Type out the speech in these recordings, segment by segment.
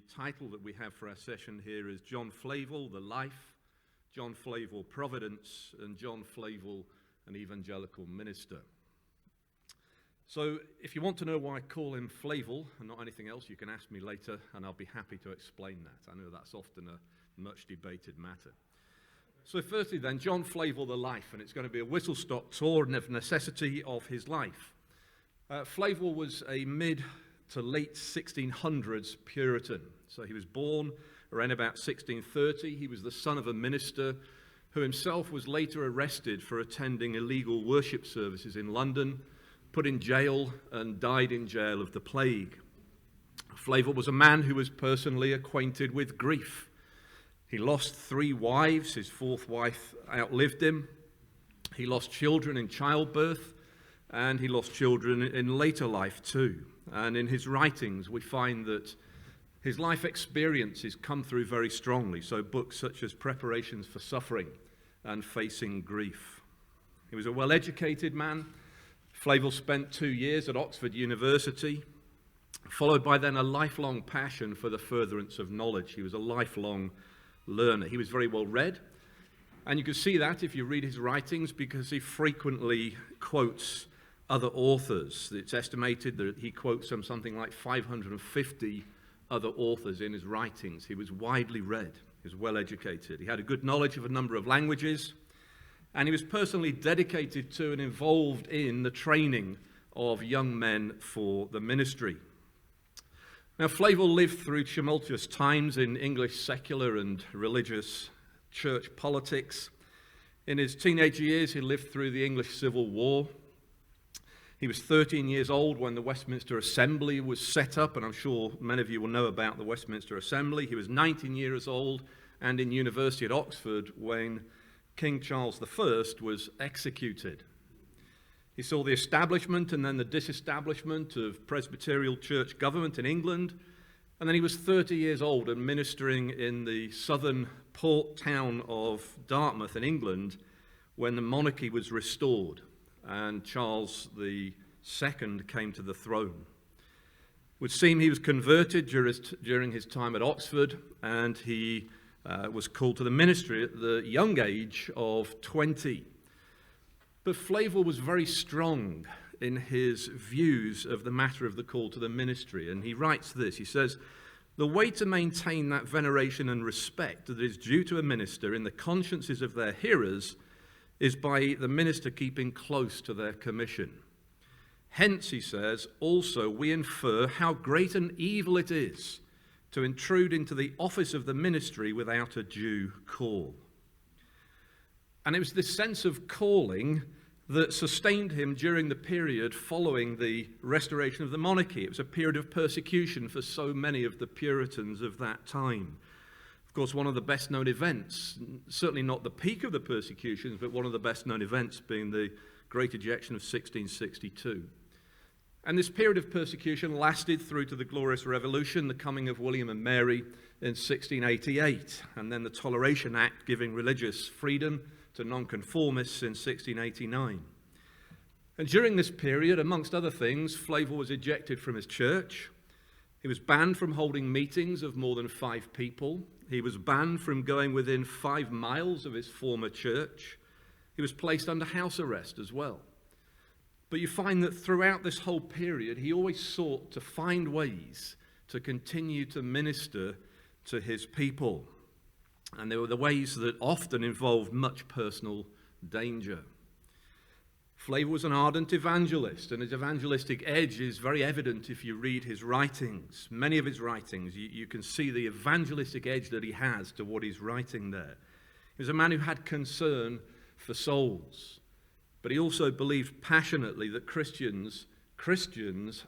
title that we have for our session here is John Flavel, the Life, John Flavel, Providence, and John Flavel, an evangelical minister. So if you want to know why I call him Flavel and not anything else, you can ask me later and I'll be happy to explain that. I know that's often a much debated matter. So firstly then, John Flavel, the Life, and it's going to be a whistle-stop tour of necessity of his life. Flavel was a mid to late 1600s Puritan. So he was born around about 1630. He was the son of a minister who himself was later arrested for attending illegal worship services in London, put in jail, and died in jail of the plague. Flavel was a man who was personally acquainted with grief. He lost 3 wives. His 4th wife outlived him. He lost children in childbirth, and he lost children in later life too. And in his writings, we find that his life experiences come through very strongly. So books such as Preparations for Suffering and Facing Grief. He was a well-educated man. Flavel spent 2 years at Oxford University, followed by then a lifelong passion for the furtherance of knowledge. He was a lifelong learner. He was very well read. And you can see that if you read his writings because he frequently quotes other authors. It's estimated that he quotes something like 550 other authors in his writings. He was widely read. He was well educated. He had a good knowledge of a number of languages. And he was personally dedicated to and involved in the training of young men for the ministry. Now, Flavel lived through tumultuous times in English secular and religious church politics. In his teenage years, he lived through the English Civil War. He was 13 years old when the Westminster Assembly was set up, and I'm sure many of you will know about the Westminster Assembly. He was 19 years old and in university at Oxford when King Charles I was executed. He saw the establishment and then the disestablishment of Presbyterial church government in England, and then he was 30 years old and ministering in the southern port town of Dartmouth in England when the monarchy was restored and Charles II came to the throne. It would seem he was converted during his time at Oxford, and he was called to the ministry at the young age of 20. But Flavel was very strong in his views of the matter of the call to the ministry, and he writes this. He says, "The way to maintain that veneration and respect that is due to a minister in the consciences of their hearers is by the minister keeping close to their commission. Hence," he says, "also we infer how great an evil it is to intrude into the office of the ministry without a due call." And it was this sense of calling that sustained him during the period following the restoration of the monarchy. It was a period of persecution for so many of the Puritans of that time. Of course, one of the best-known events, certainly not the peak of the persecutions, but one of the best-known events being the Great Ejection of 1662. And this period of persecution lasted through to the Glorious Revolution, the coming of William and Mary in 1688, and then the Toleration Act giving religious freedom to nonconformists in 1689. And during this period, amongst other things, Flavel was ejected from his church. He was banned from holding meetings of more than 5 people. He was banned from going within 5 miles of his former church. He was placed under house arrest as well. But you find that throughout this whole period, he always sought to find ways to continue to minister to his people. And there were the ways that often involved much personal danger. Flavel was an ardent evangelist, and his evangelistic edge is very evident if you read his writings. Many of his writings, you can see the evangelistic edge that he has to what he's writing there. He was a man who had concern for souls, but he also believed passionately that Christians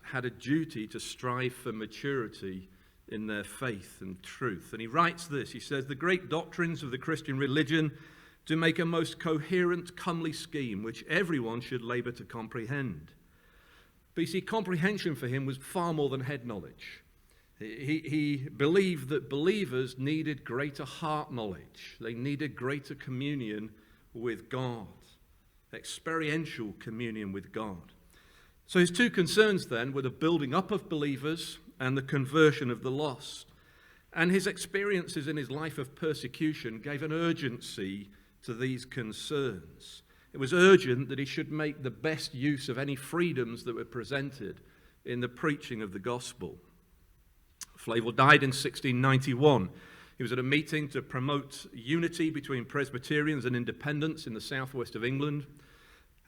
had a duty to strive for maturity in their faith and truth. And he writes this, he says, "The great doctrines of the Christian religion to make a most coherent, comely scheme, which everyone should labor to comprehend." But you see, comprehension for him was far more than head knowledge. He believed that believers needed greater heart knowledge. They needed greater communion with God, experiential communion with God. So his 2 concerns then were the building up of believers and the conversion of the lost. And his experiences in his life of persecution gave an urgency to these concerns. It was urgent that he should make the best use of any freedoms that were presented in the preaching of the gospel. Flavel died in 1691. He was at a meeting to promote unity between Presbyterians and Independents in the southwest of England,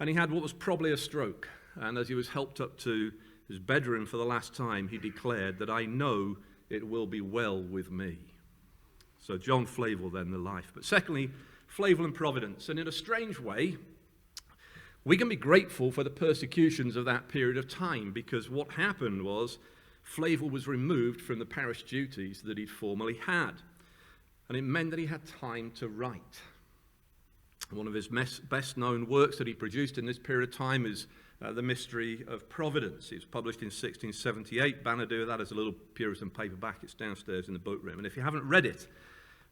and he had what was probably a stroke. And as he was helped up to his bedroom for the last time, he declared that, "I know it will be well with me." So John Flavel, then, the life. But secondly, Flavel and Providence. And in a strange way, we can be grateful for the persecutions of that period of time, because what happened was Flavel was removed from the parish duties that he'd formerly had. And it meant that he had time to write. One of his best-known works that he produced in this period of time is The Mystery of Providence. It was published in 1678. Banadou, that is a little Puritan paperback. It's downstairs in the boat room. And if you haven't read it,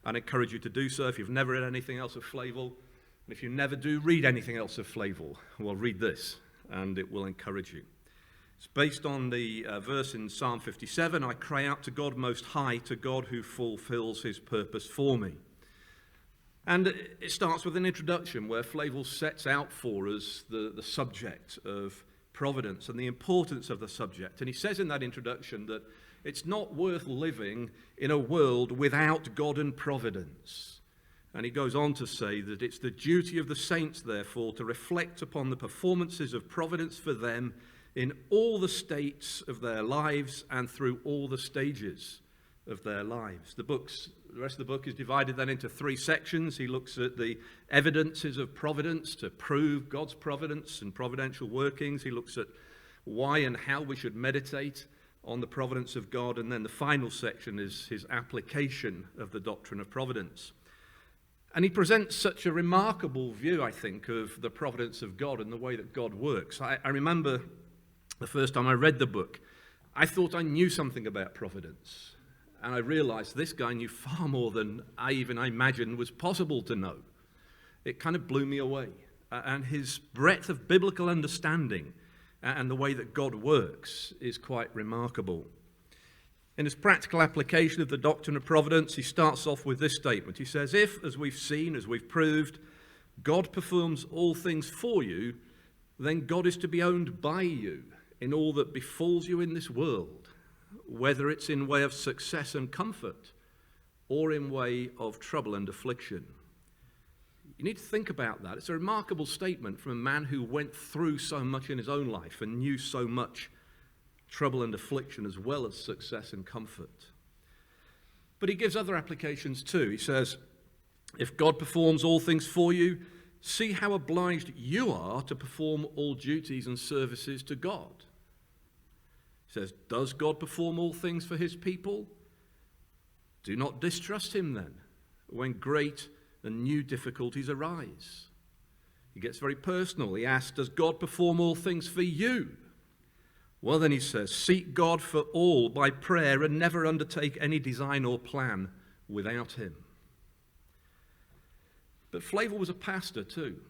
I'd encourage you to do so. If you've never read anything else of Flavel, and if you never do read anything else of Flavel, well, read this, and it will encourage you. It's based on the verse in Psalm 57, "I cry out to God Most High, to God who fulfills his purpose for me." And it starts with an introduction where Flavel sets out for us the subject of providence and the importance of the subject. And he says in that introduction that it's not worth living in a world without God and providence. And he goes on to say that it's the duty of the saints, therefore, to reflect upon the performances of providence for them in all the states of their lives and through all the stages of their lives. The rest of the book is divided then into three sections. He looks at the evidences of providence to prove God's providence and providential workings. He looks at why and how we should meditate on the providence of God. And then the final section is his application of the doctrine of providence. And he presents such a remarkable view, I think, of the providence of God and the way that God works. I remember the first time I read the book, I thought I knew something about providence. And I realized this guy knew far more than I imagined was possible to know. It kind of blew me away. And his breadth of biblical understanding and the way that God works is quite remarkable. In his practical application of the doctrine of providence, he starts off with this statement. He says, "If, as we've seen, as we've proved, God performs all things for you, then God is to be owned by you in all that befalls you in this world, whether it's in way of success and comfort or in way of trouble and affliction." You need to think about that. It's a remarkable statement from a man who went through so much in his own life and knew so much trouble and affliction as well as success and comfort. But he gives other applications too. He says, "If God performs all things for you, see how obliged you are to perform all duties and services to God." He says, "Does God perform all things for his people? Do not distrust him then, when great and new difficulties arise." He gets very personal. He asks, "Does God perform all things for you?" Well, then he says, "Seek God for all by prayer and never undertake any design or plan without him." But Flavel was a pastor too,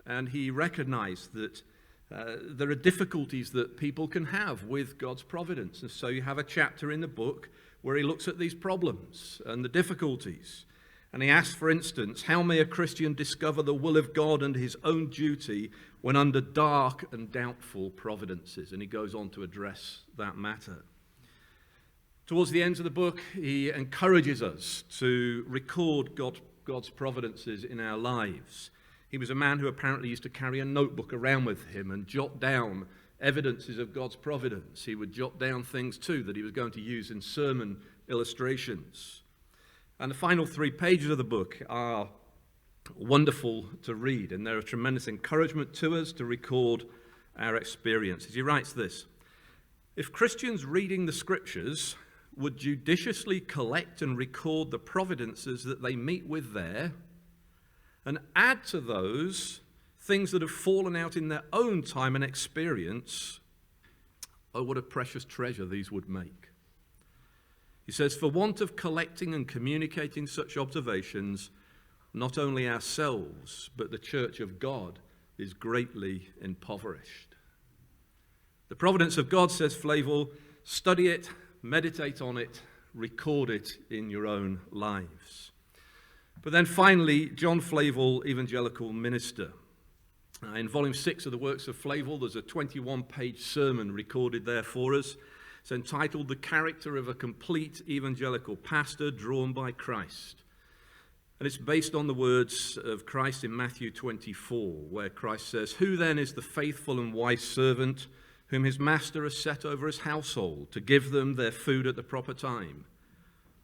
and he recognized that there are difficulties that people can have with God's providence. And so you have a chapter in the book where he looks at these problems and the difficulties. And he asks, for instance, how may a Christian discover the will of God and his own duty when under dark and doubtful providences? And he goes on to address that matter. Towards the end of the book, he encourages us to record God's providences in our lives. He was a man who apparently used to carry a notebook around with him and jot down evidences of God's providence. He would jot down things too that he was going to use in sermon illustrations. And the final 3 pages of the book are wonderful to read, and they're a tremendous encouragement to us to record our experiences. He writes this: "If Christians reading the scriptures would judiciously collect and record the providences that they meet with there, and add to those things that have fallen out in their own time and experience, oh, what a precious treasure these would make." He says, "For want of collecting and communicating such observations, not only ourselves, but the church of God is greatly impoverished." The providence of God, says Flavel, study it, meditate on it, record it in your own lives. But then finally, John Flavel, evangelical minister. In volume 6 of the works of Flavel, there's a 21-page sermon recorded there for us. It's entitled, "The Character of a Complete Evangelical Pastor Drawn by Christ." And it's based on the words of Christ in Matthew 24, where Christ says, "Who then is the faithful and wise servant whom his master has set over his household to give them their food at the proper time?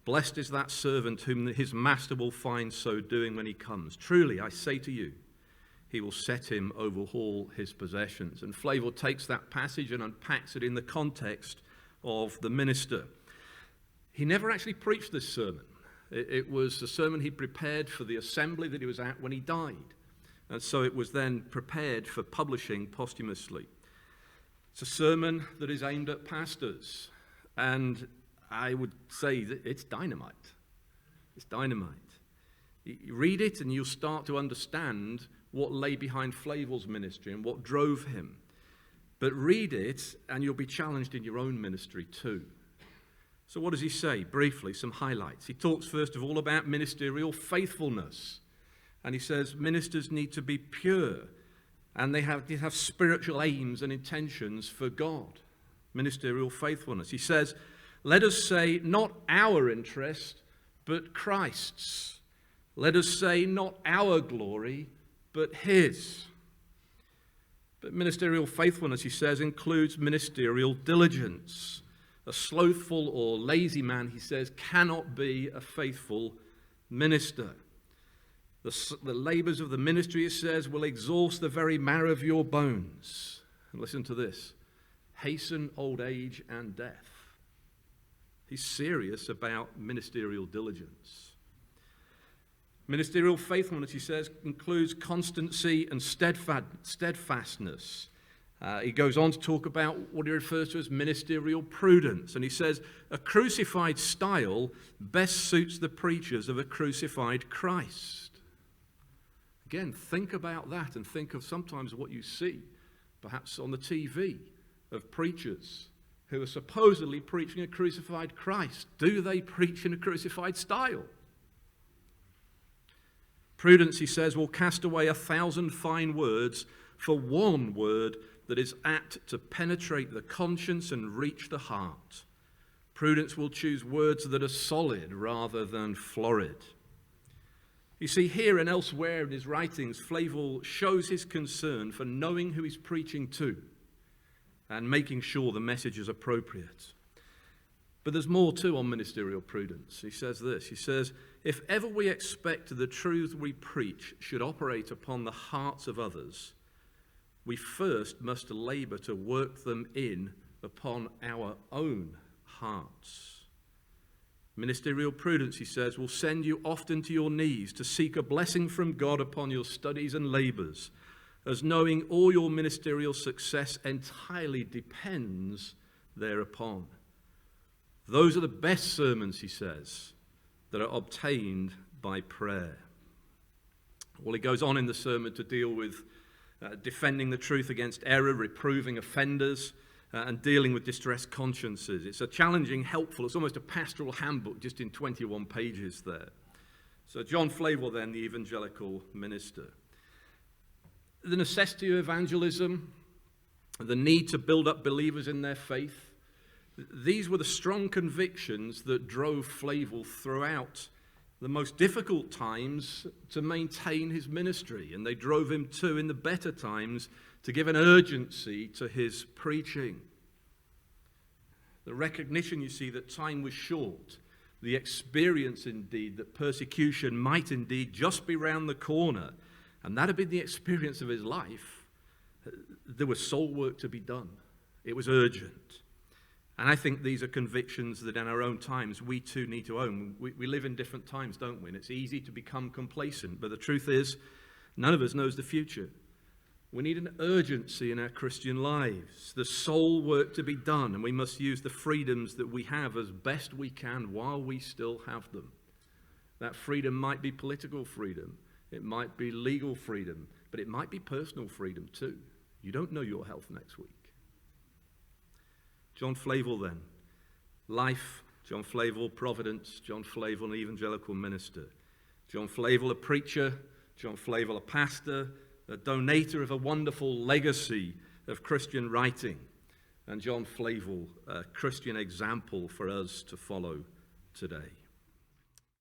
Blessed is that servant whom his master will find so doing when he comes. Truly, I say to you, he will set him over all his possessions." And Flavel takes that passage and unpacks it in the context of the minister. He never actually preached this sermon. It was a sermon he prepared for the assembly that he was at when he died. And so it was then prepared for publishing posthumously. It's a sermon that is aimed at pastors. And I would say that it's dynamite. It's dynamite. You read it and you'll start to understand what lay behind Flavel's ministry and what drove him. But read it and you'll be challenged in your own ministry too. So what does he say? Briefly, some highlights. He talks first of all about ministerial faithfulness. And he says ministers need to be pure and they have to have spiritual aims and intentions for God. Ministerial faithfulness. He says, let us say not our interest, but Christ's. Let us say not our glory, but his. But ministerial faithfulness, he says, includes ministerial diligence. A slothful or lazy man, he says, cannot be a faithful minister. The labors of the ministry, he says, will exhaust the very marrow of your bones. And listen to this. Hasten old age and death. He's serious about ministerial diligence. Ministerial faithfulness, he says, includes constancy and steadfastness. He goes on to talk about what he refers to as ministerial prudence. And he says, a crucified style best suits the preachers of a crucified Christ. Again, think about that and think of sometimes what you see, perhaps on the TV, of preachers who are supposedly preaching a crucified Christ. Do they preach in a crucified style? Prudence, he says, will cast away 1,000 fine words for one word that is apt to penetrate the conscience and reach the heart. Prudence will choose words that are solid rather than florid. You see, here and elsewhere in his writings, Flavel shows his concern for knowing who he's preaching to and making sure the message is appropriate. But there's more too on ministerial prudence. He says this, he says, if ever we expect the truth we preach should operate upon the hearts of others, we first must labor to work them in upon our own hearts. Ministerial prudence, he says, will send you often to your knees to seek a blessing from God upon your studies and labors, as knowing all your ministerial success entirely depends thereupon. Those are the best sermons, he says, that are obtained by prayer. Well, he goes on in the sermon to deal with defending the truth against error, reproving offenders, and dealing with distressed consciences. It's a challenging, helpful, it's almost a pastoral handbook just in 21 pages there. So John Flavel then, the evangelical minister. The necessity of evangelism, the need to build up believers in their faith, these were the strong convictions that drove Flavel throughout the most difficult times to maintain his ministry, and they drove him too in the better times to give an urgency to his preaching. The recognition, you see, that time was short, the experience indeed that persecution might indeed just be round the corner, and that had been the experience of his life. There was soul work to be done. It was urgent. And I think these are convictions that in our own times we too need to own. We live in different times, don't we? And it's easy to become complacent. But the truth is, none of us knows the future. We need an urgency in our Christian lives. There's soul work to be done, and we must use the freedoms that we have as best we can while we still have them. That freedom might be political freedom. It might be legal freedom. But it might be personal freedom too. You don't know your health next week. John Flavel then, life John Flavel, Providence. John Flavel, an evangelical minister. John Flavel, a preacher. John Flavel, a pastor, a donator of a wonderful legacy of Christian writing. And John Flavel, a Christian example for us to follow today.